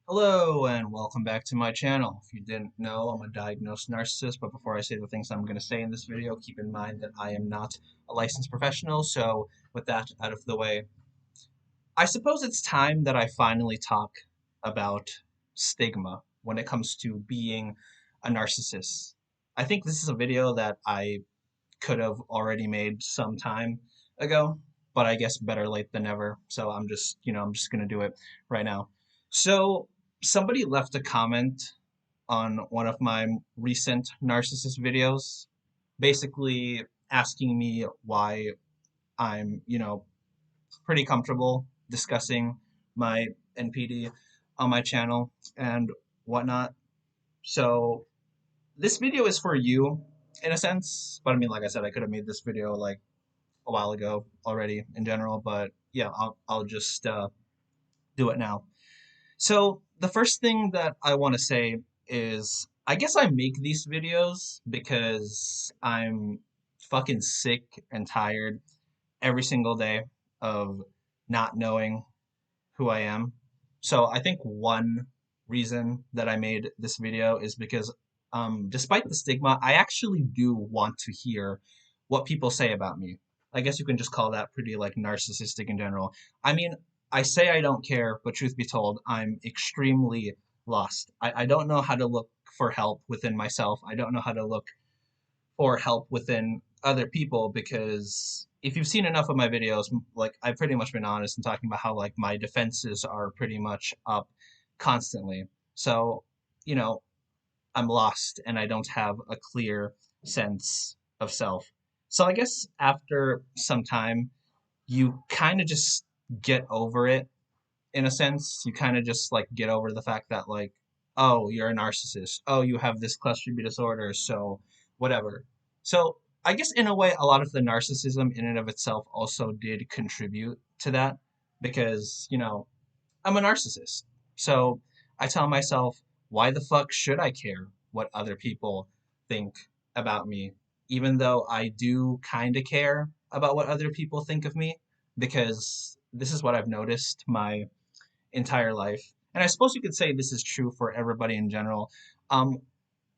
Hello and welcome back to my channel. If you didn't know, I'm a diagnosed narcissist, but before I say the things I'm going to say in this video, keep in mind that I am not a licensed professional, so with that out of the way, I suppose it's time that I finally talk about stigma when it comes to being a narcissist. I think this is a video that I could have already made some time ago, but I guess better late than never. So I'm just gonna do it right now. So somebody left a comment on one of my recent narcissist videos, basically asking me why I'm pretty comfortable discussing my NPD on my channel and whatnot. So this video is for you in a sense, but I mean, like I said, I could have made this video like a while ago already in general, but yeah, I'll just do it now. So the first thing that I want to say is I guess I make these videos because I'm fucking sick and tired every single day of not knowing who I am. So I think one reason that I made this video is because despite the stigma, I actually do want to hear what people say about me. I guess you can just call that pretty like narcissistic in general. I mean, I say I don't care, but truth be told, I'm extremely lost. I don't know how to look for help within myself. I don't know how to look or help within other people because if you've seen enough of my videos, like I've pretty much been honest in talking about how like my defenses are pretty much up constantly. So, you know, I'm lost and I don't have a clear sense of self. So I guess after some time, you kind of just get over it in a sense. You kind of just like get over the fact that like, oh, you're a narcissist. Oh, you have this cluster B disorder. So whatever. So I guess in a way, a lot of the narcissism in and of itself also did contribute to that because, I'm a narcissist. So I tell myself, why the fuck should I care what other people think about me? Even though I do kind of care about what other people think of me, because this is what I've noticed my entire life. And I suppose you could say this is true for everybody in general. Um,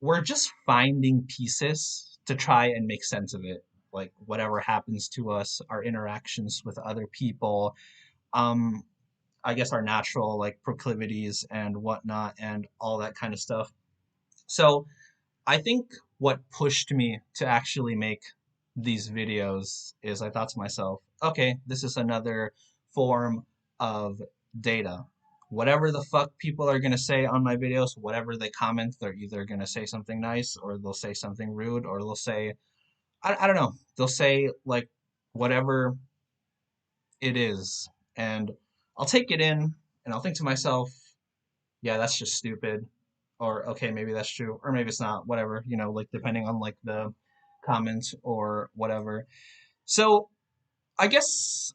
we're just finding pieces to try and make sense of it. Like whatever happens to us, our interactions with other people, um, I guess our natural like proclivities and whatnot, and all that kind of stuff. So I think what pushed me to actually make these videos is I thought to myself, okay, this is another form of data. Whatever the fuck people are going to say on my videos, whatever they comment, they're either going to say something nice or they'll say something rude or they'll say, I don't know, they'll say like whatever it is. And I'll take it in and I'll think to myself, yeah, that's just stupid. Or, okay, maybe that's true. Or maybe it's not, whatever, like depending on like the comment or whatever. So I guess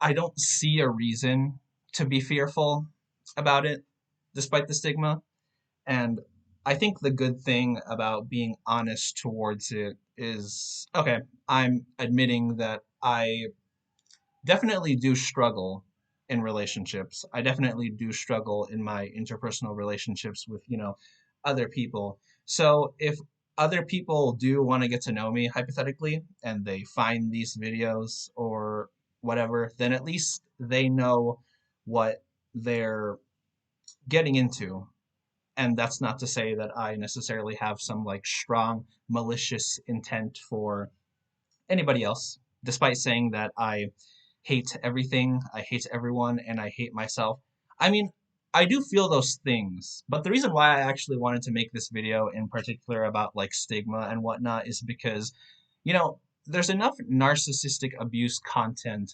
I don't see a reason to be fearful about it, despite the stigma. And I think the good thing about being honest towards it is okay, I'm admitting that I definitely do struggle in relationships. I definitely do struggle in my interpersonal relationships with, other people. So if other people do want to get to know me hypothetically and they find these videos or whatever, then at least they know what they're getting into. And that's not to say that I necessarily have some like strong malicious intent for anybody else, despite saying that I hate everything, I hate everyone, and I hate myself. I mean, I do feel those things, but the reason why I actually wanted to make this video in particular about like stigma and whatnot is because, there's enough narcissistic abuse content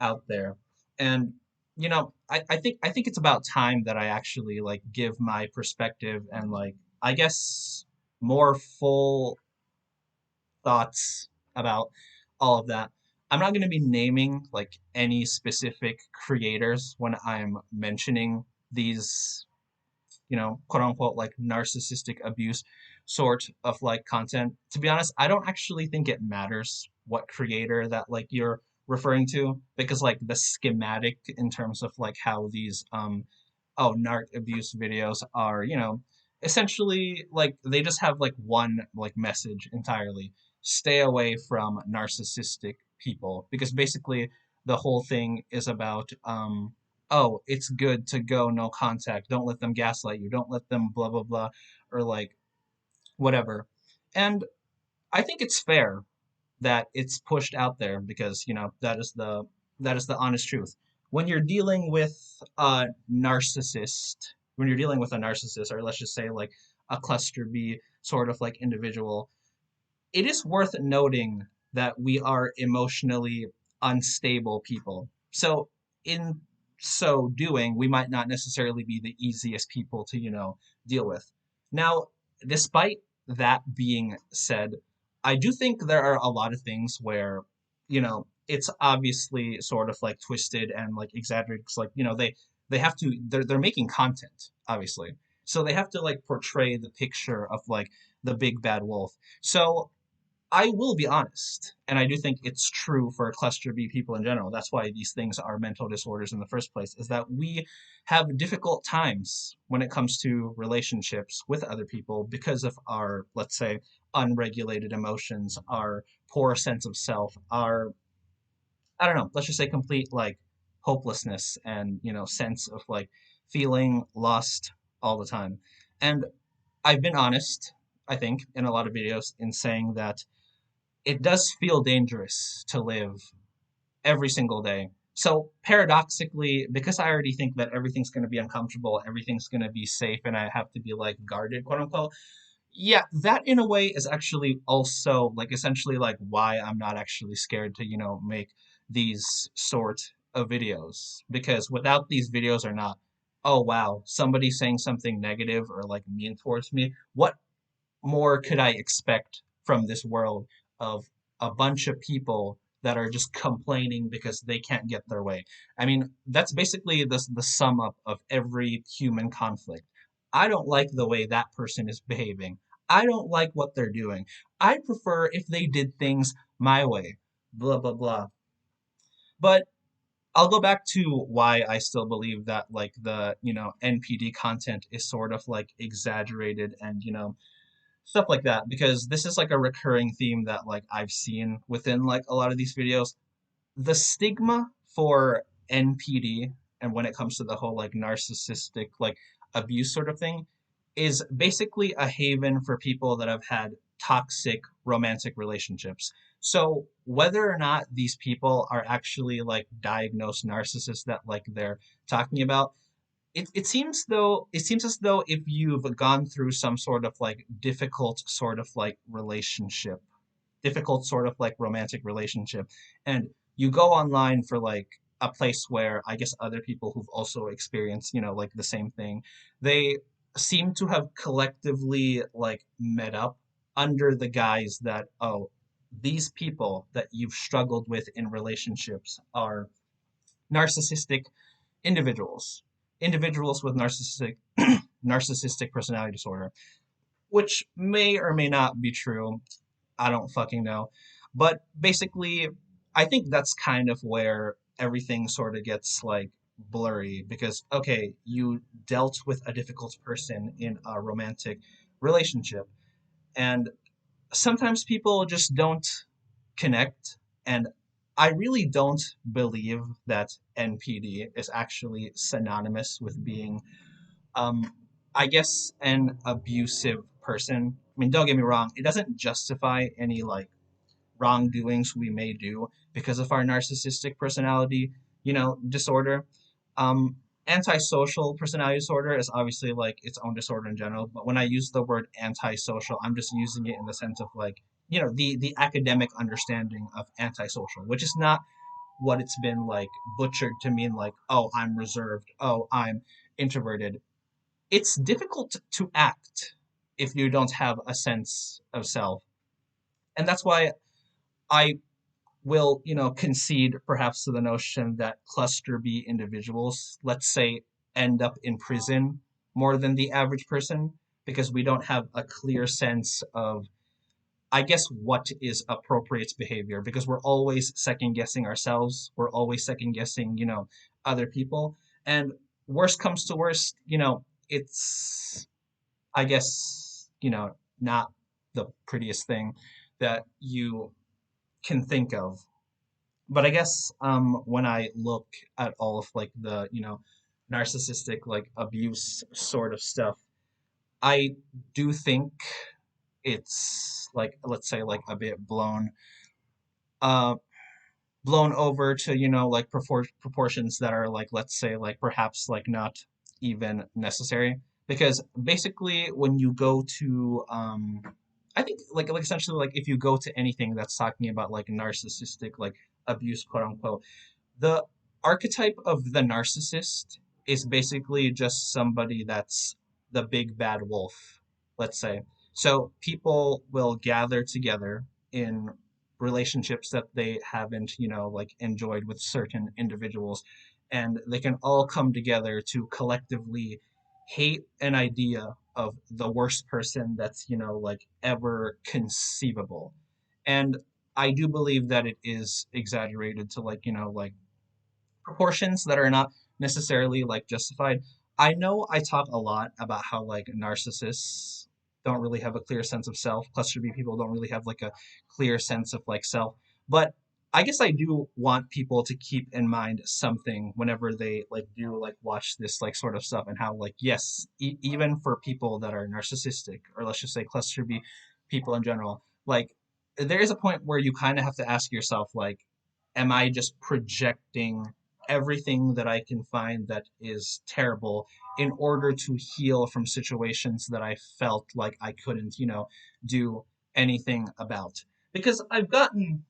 out there. And, I think it's about time that I actually like give my perspective and like I guess more full thoughts about all of that. I'm not going to be naming like any specific creators when I'm mentioning these, quote unquote, like narcissistic abuse sort of like content. To be honest, I don't actually think it matters what creator that like you're referring to because like the schematic in terms of like how these oh, narc abuse videos are, essentially like they just have like one like message entirely. Stay away from narcissistic people because basically the whole thing is about oh, it's good to go no contact. Don't let them gaslight you. Don't let them blah blah blah or like whatever. And I think it's fair that it's pushed out there because that is the honest truth. When you're dealing with a narcissist, or let's just say like a cluster B sort of like individual, it is worth noting that we are emotionally unstable people. So, in so doing, we might not necessarily be the easiest people to, deal with. Now, despite that being said, I do think there are a lot of things where, it's obviously sort of like twisted and like exaggerated. 'Cause, like, they have to they're making content, obviously. So they have to like portray the picture of like the big bad wolf. So I will be honest, and I do think it's true for cluster B people in general. That's why these things are mental disorders in the first place, is that we have difficult times when it comes to relationships with other people because of our, let's say, unregulated emotions, our poor sense of self, our, I don't know, let's just say complete like hopelessness and, sense of like feeling lost all the time. And I've been honest, I think, in a lot of videos in saying that it does feel dangerous to live every single day. So paradoxically, because I already think that everything's going to be uncomfortable, everything's going to be safe, and I have to be like guarded, quote unquote. Yeah, that in a way is actually also like essentially like why I'm not actually scared to, make these sort of videos. Because without these videos or not, oh wow, somebody saying something negative or like mean towards me, what more could I expect from this world of a bunch of people that are just complaining because they can't get their way? I mean, that's basically the sum up of every human conflict. I don't like the way that person is behaving. I don't like what they're doing. I prefer if they did things my way. Blah, blah, blah. But I'll go back to why I still believe that like the, NPD content is sort of like exaggerated and, stuff like that because this is like a recurring theme that like I've seen within like a lot of these videos. The stigma for NPD and when it comes to the whole like narcissistic like abuse sort of thing is basically a haven for people that have had toxic romantic relationships. So whether or not these people are actually like diagnosed narcissists that like they're talking about, it seems as though if you've gone through some sort of like difficult sort of like relationship, difficult sort of like romantic relationship, and you go online for like a place where I guess other people who've also experienced, like the same thing, they seem to have collectively like met up under the guise that, oh, these people that you've struggled with in relationships are narcissistic individuals, individuals with narcissistic personality disorder, which may or may not be true. I don't fucking know. But basically, I think that's kind of where everything sort of gets like blurry because okay, you dealt with a difficult person in a romantic relationship and sometimes people just don't connect. And I really don't believe that NPD is actually synonymous with being, um, I guess, an abusive person. I mean, don't get me wrong, it doesn't justify any like wrongdoings we may do because of our narcissistic personality, disorder. Um, Antisocial personality disorder is obviously like its own disorder in general, but when I use the word antisocial, I'm just using it in the sense of like, the academic understanding of antisocial, which is not what it's been like butchered to mean like, oh, I'm reserved, oh, I'm introverted. It's difficult to act if you don't have a sense of self. And that's why I will, concede perhaps to the notion that cluster B individuals, let's say, end up in prison more than the average person because we don't have a clear sense of, I guess, what is appropriate behavior because we're always second guessing ourselves. We're always second guessing, other people. And worst comes to worst, it's, I guess, not the prettiest thing that you can think of. But I guess when I look at all of like the, narcissistic like abuse sort of stuff, I do think it's like, let's say, like a bit uh blown over to, like proportions that are like, let's say, like perhaps like not even necessary. Because basically when you go to I think like essentially like if you go to anything that's talking about like narcissistic like abuse, quote unquote, the archetype of the narcissist is basically just somebody that's the big bad wolf, let's say. So people will gather together in relationships that they haven't, like enjoyed with certain individuals, and they can all come together to collectively hate an idea of the worst person that's, like ever conceivable. And I do believe that it is exaggerated to like, like proportions that are not necessarily like justified. I know I talk a lot about how like narcissists don't really have a clear sense of self. Cluster B people don't really have like a clear sense of like self. But I guess I do want people to keep in mind something whenever they like do like watch this like sort of stuff, and how like yes, even for people that are narcissistic, or let's just say cluster B people in general, like there is a point where you kind of have to ask yourself like, am I just projecting everything that I can find that is terrible in order to heal from situations that I felt like I couldn't, do anything about? Because I've gotten,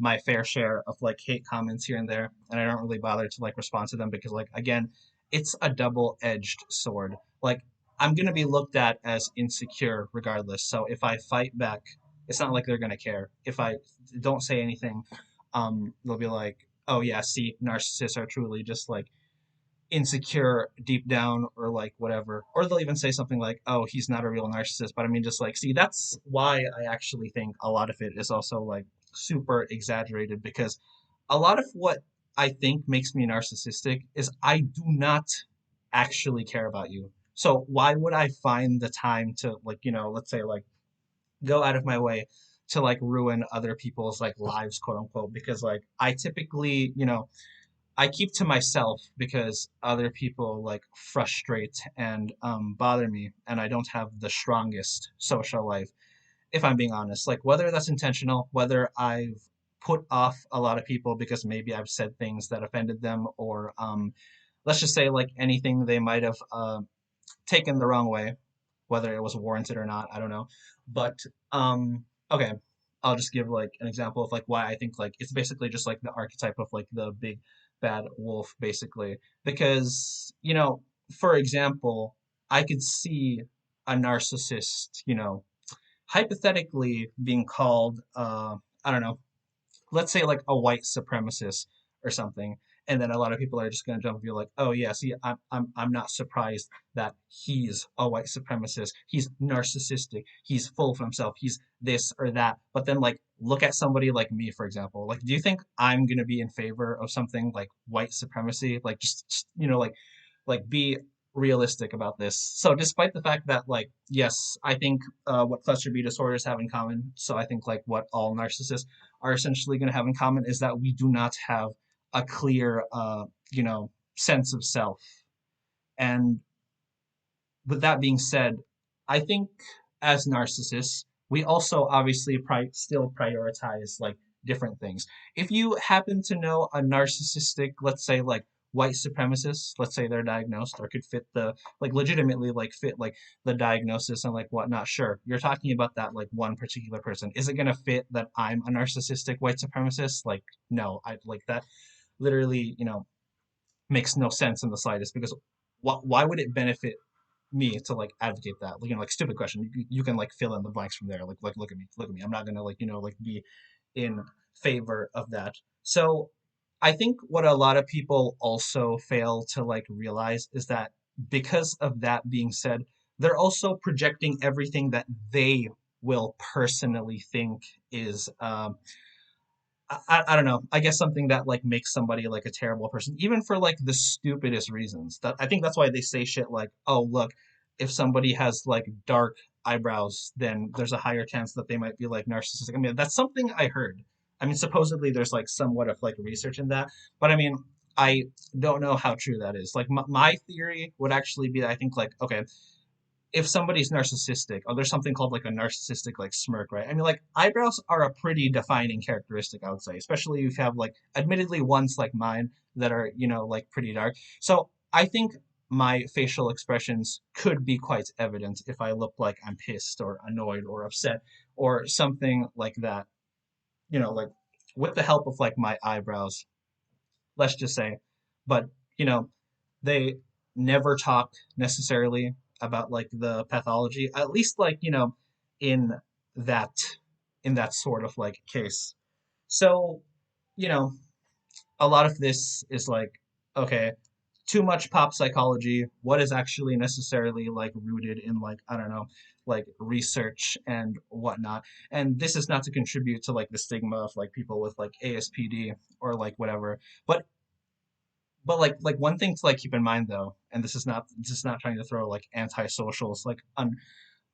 my fair share of like hate comments here and there, and I don't really bother to like respond to them because, like, again, it's a double-edged sword. Like, I'm gonna be looked at as insecure regardless. So if I fight back, it's not like they're gonna care. If I don't say anything, they'll be like, oh yeah, see, narcissists are truly just like insecure deep down, or like whatever. Or they'll even say something like, oh, he's not a real narcissist. But I mean, just like, see, that's why I actually think a lot of it is also like super exaggerated, because a lot of what I think makes me narcissistic is I do not actually care about you. So why would I find the time to like, let's say like go out of my way to like ruin other people's like lives, quote unquote, because like I typically, I keep to myself because other people like frustrate and bother me, and I don't have the strongest social life, if I'm being honest. Like whether that's intentional, whether I've put off a lot of people because maybe I've said things that offended them, or let's just say like anything they might have taken the wrong way, whether it was warranted or not, I don't know. But okay, I'll just give like an example of like why I think like it's basically just like the archetype of like the big bad wolf, basically. Because, for example, I could see a narcissist, hypothetically being called I don't know, let's say like a white supremacist or something, and then a lot of people are just going to jump and be like, oh yeah, see, I'm not surprised that he's a white supremacist, he's narcissistic, he's full of himself, he's this or that. But then like look at somebody like me, for example. Like, do you think I'm going to be in favor of something like white supremacy? Like just like be realistic about this. So despite the fact that like yes, I think what cluster B disorders have in common, so I think like what all narcissists are essentially going to have in common is that we do not have a clear sense of self. And with that being said, I think as narcissists, we also obviously still prioritize like different things. If you happen to know a narcissistic, let's say like white supremacist, let's say they're diagnosed or could fit the like legitimately like fit like the diagnosis and like whatnot, sure, you're talking about that like one particular person. Is it gonna fit that I'm a narcissistic white supremacist? Like, no, I like that literally, makes no sense in the slightest, because why would it benefit me to like advocate that? Like stupid question. You can like fill in the blanks from there. Like look at me. I'm not gonna like like be in favor of that. So I think what a lot of people also fail to like realize is that because of that being said, they're also projecting everything that they will personally think is I don't know. I guess something that like makes somebody like a terrible person, even for like the stupidest reasons. That I think that's why they say shit like, "Oh, look, if somebody has like dark eyebrows, then there's a higher chance that they might be like narcissistic." I mean, that's something I heard. I mean, supposedly there's like somewhat of like research in that, but I mean, I don't know how true that is. Like my theory would actually be, I think like, okay, if somebody's narcissistic, oh, there's something called like a narcissistic like smirk, right? I mean, like eyebrows are a pretty defining characteristic, I would say, especially if you have like, admittedly, ones like mine that are, like pretty dark. So I think my facial expressions could be quite evident if I look like I'm pissed or annoyed or upset or something like that, like with the help of like my eyebrows, let's just say. But, you know, they never talk necessarily about like the pathology, at least like, in that in that sort of like case. So, you know, a lot of this is like, okay, too much pop psychology. What is actually necessarily like rooted in like, I don't know, like research and whatnot. And this is not to contribute to like the stigma of like people with like ASPD or like whatever. But like one thing to like keep in mind though, and this is not trying to throw like anti-socials like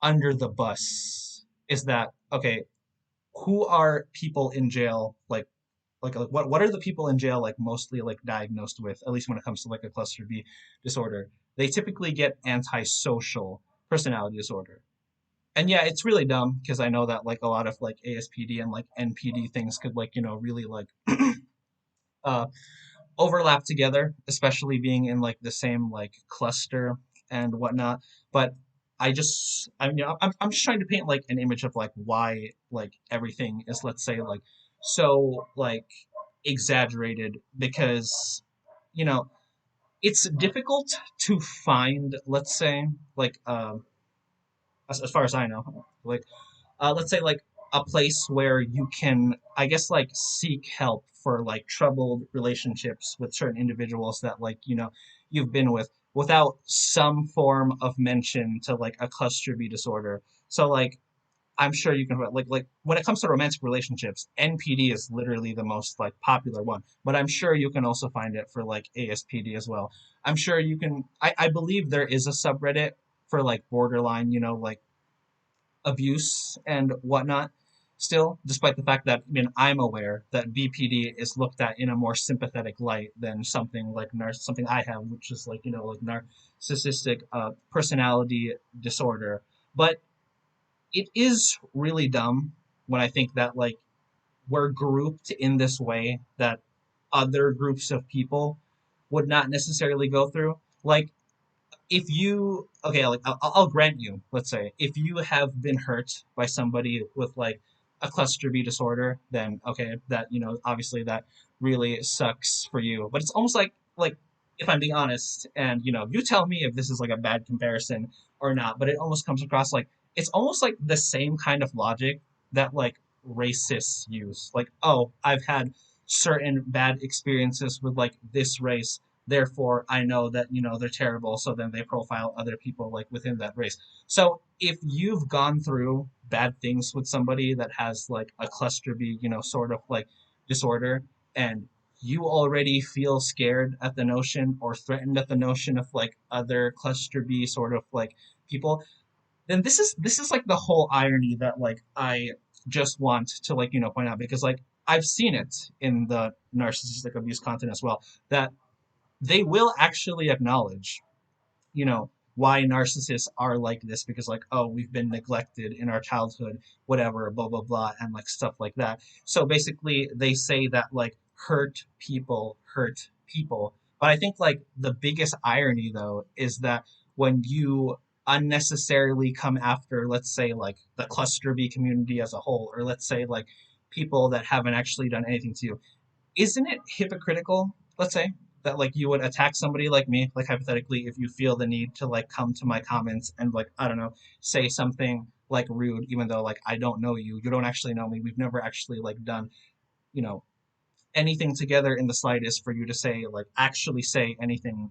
under the bus, is that okay, who are people in jail like what are the people in jail like mostly like diagnosed with, at least when it comes to like a cluster B disorder? They typically get antisocial personality disorder. And yeah, it's really dumb because I know that like a lot of like ASPD and like NPD things could like, really like uh overlap together, especially being in like the same like cluster and whatnot. But I'm just trying to paint like an image of like why like everything is, let's say, like so like exaggerated because you know it's difficult to find, let's say, like as far as I know, like let's say like a place where you can, I guess, like seek help for like troubled relationships with certain individuals that like you've been with without some form of mention to like a cluster B disorder. So like I'm sure you can like when it comes to romantic relationships, NPD is literally the most like popular one, but I'm sure you can also find it for like ASPD as well. I'm sure you can. I believe there is a subreddit for like borderline, like abuse and whatnot still, despite the fact that, I mean, I'm aware that BPD is looked at in a more sympathetic light than something like something I have, which is like, like narcissistic personality disorder. But it is really dumb when I think that like we're grouped in this way that other groups of people would not necessarily go through. Like if you okay like I'll grant you, let's say, if you have been hurt by somebody with like a cluster B disorder, then okay, that obviously that really sucks for you, but it's almost like if I'm being honest, and you tell me if this is like a bad comparison or not, but it almost comes across like it's almost like the same kind of logic that like racists use, like, oh, I've had certain bad experiences with like this race, therefore I know that they're terrible, so then they profile other people like within that race. So if you've gone through bad things with somebody that has like a cluster B sort of like disorder, and you already feel scared at the notion or threatened at the notion of like other cluster B sort of like people, then this is like the whole irony that like I just want to like point out, because like I've seen it in the narcissistic abuse content as well, that they will actually acknowledge, why narcissists are like this, because like, oh, we've been neglected in our childhood, whatever, blah blah blah, and like stuff like that. So basically they say that like hurt people. But I think like the biggest irony though is that when you unnecessarily come after, let's say, like the cluster B community as a whole, or let's say like people that haven't actually done anything to you, isn't it hypocritical, let's say, that like you would attack somebody like me, like hypothetically, if you feel the need to like come to my comments and like, I don't know, say something like rude, even though like I don't know you, you don't actually know me, we've never actually like done, you know, anything together in the slightest for you to say like actually say anything,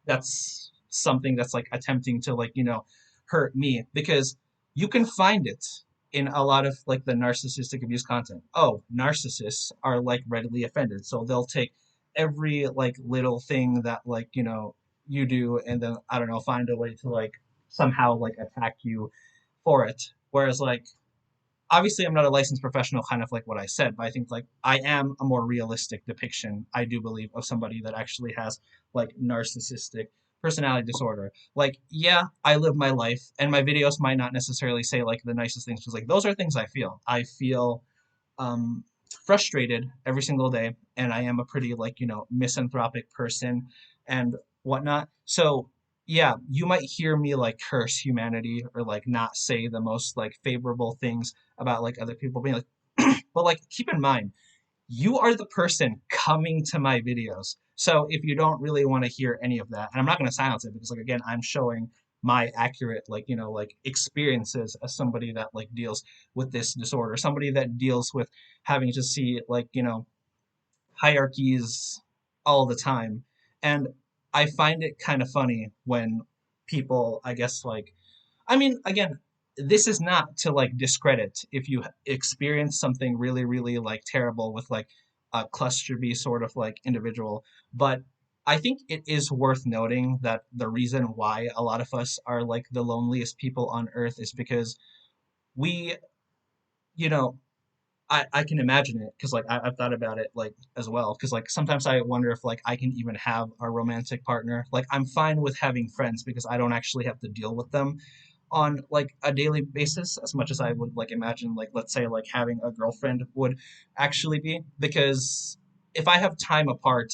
that's something that's like attempting to like, hurt me, because you can find it in a lot of like the narcissistic abuse content. Oh, narcissists are like readily offended, so they'll take every like little thing that like you do, and then I don't know, find a way to like somehow like attack you for it. Whereas like obviously I'm not a licensed professional, kind of like what I said, but I think like I am a more realistic depiction, I do believe, of somebody that actually has like narcissistic personality disorder. Like, yeah, I live my life, and my videos might not necessarily say like the nicest things, because like those are things I feel. I feel um, frustrated every single day, and I am a pretty like misanthropic person and whatnot. So yeah, you might hear me like curse humanity or like not say the most like favorable things about like other people being like, but like keep in mind, you are the person coming to my videos. So if you don't really want to hear any of that, and I'm not going to silence it because like again, I'm showing my accurate like like experiences as somebody that like deals with this disorder, somebody that deals with having to see like hierarchies all the time. And I find it kind of funny when people, I guess, like, I mean, again, this is not to like discredit if you experience something really, really like terrible with like a cluster B sort of like individual. But I think it is worth noting that the reason why a lot of us are like the loneliest people on earth is because we, you know, I can imagine it because like I've thought about it like as well because like sometimes I wonder if like I can even have a romantic partner. Like I'm fine with having friends because I don't actually have to deal with them on like a daily basis as much as I would like imagine like let's say like having a girlfriend would actually be, because if I have time apart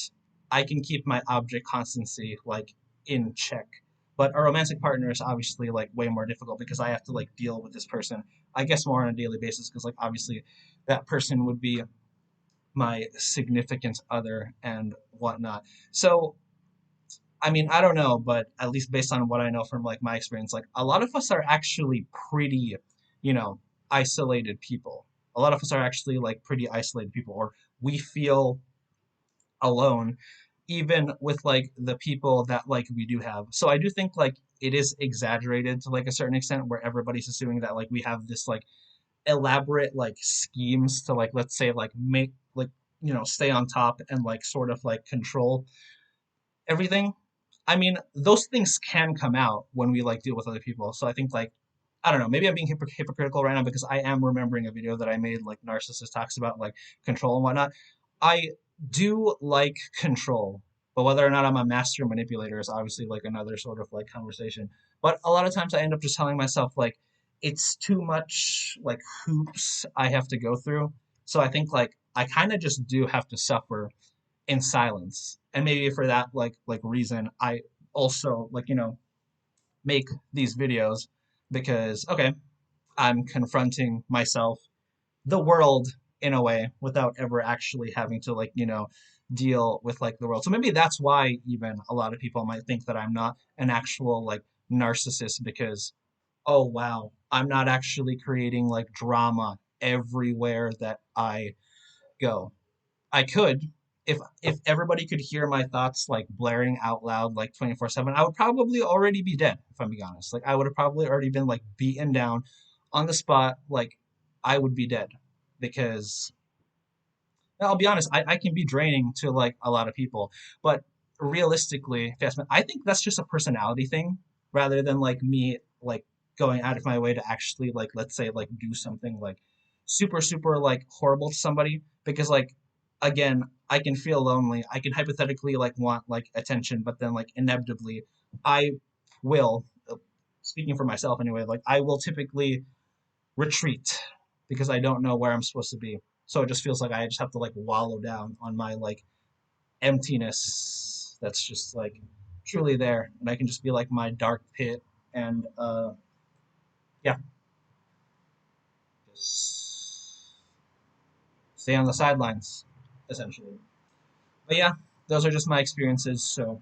I can keep my object constancy like in check. But a romantic partner is obviously like way more difficult because I have to like deal with this person, I guess, more on a daily basis because like obviously that person would be my significant other and whatnot. So I mean, I don't know, but at least based on what I know from like my experience, like a lot of us are actually pretty, you know, isolated people. A lot of us are actually like pretty isolated people, or we feel alone, even with like the people that like we do have. So I do think like it is exaggerated to like a certain extent where everybody's assuming that like we have this like elaborate like schemes to like let's say like make like stay on top and like sort of like control everything. I mean, those things can come out when we like deal with other people. So I think like I don't know, maybe I'm being hypocritical right now because I am remembering a video that I made like Narcissist talks about like control and whatnot. I do like control, but whether or not I'm a master manipulator is obviously like another sort of like conversation. But a lot of times I end up just telling myself like it's too much like hoops I have to go through. So I think like I kind of just do have to suffer in silence. And maybe for that like reason, I also like make these videos because okay, I'm confronting myself, the world in a way without ever actually having to like deal with like the world. So maybe that's why even a lot of people might think that I'm not an actual like narcissist because oh wow, I'm not actually creating like drama everywhere that I go. I could if everybody could hear my thoughts like blaring out loud like 24/7, I would probably already be dead if I'm being honest. Like I would have probably already been like beaten down on the spot, like I would be dead because I'll be honest, I can be draining to like a lot of people, but realistically, I think that's just a personality thing rather than like me like going out of my way to actually like let's say like do something like super super like horrible to somebody because like again, I can feel lonely. I can hypothetically like want like attention, but then like inevitably I will speaking for myself anyway, like I will typically retreat because I don't know where I'm supposed to be. So it just feels like I just have to like wallow down on my like emptiness that's just like truly there. And I can just be like my dark pit and yeah, just stay on the sidelines essentially. But yeah, those are just my experiences. So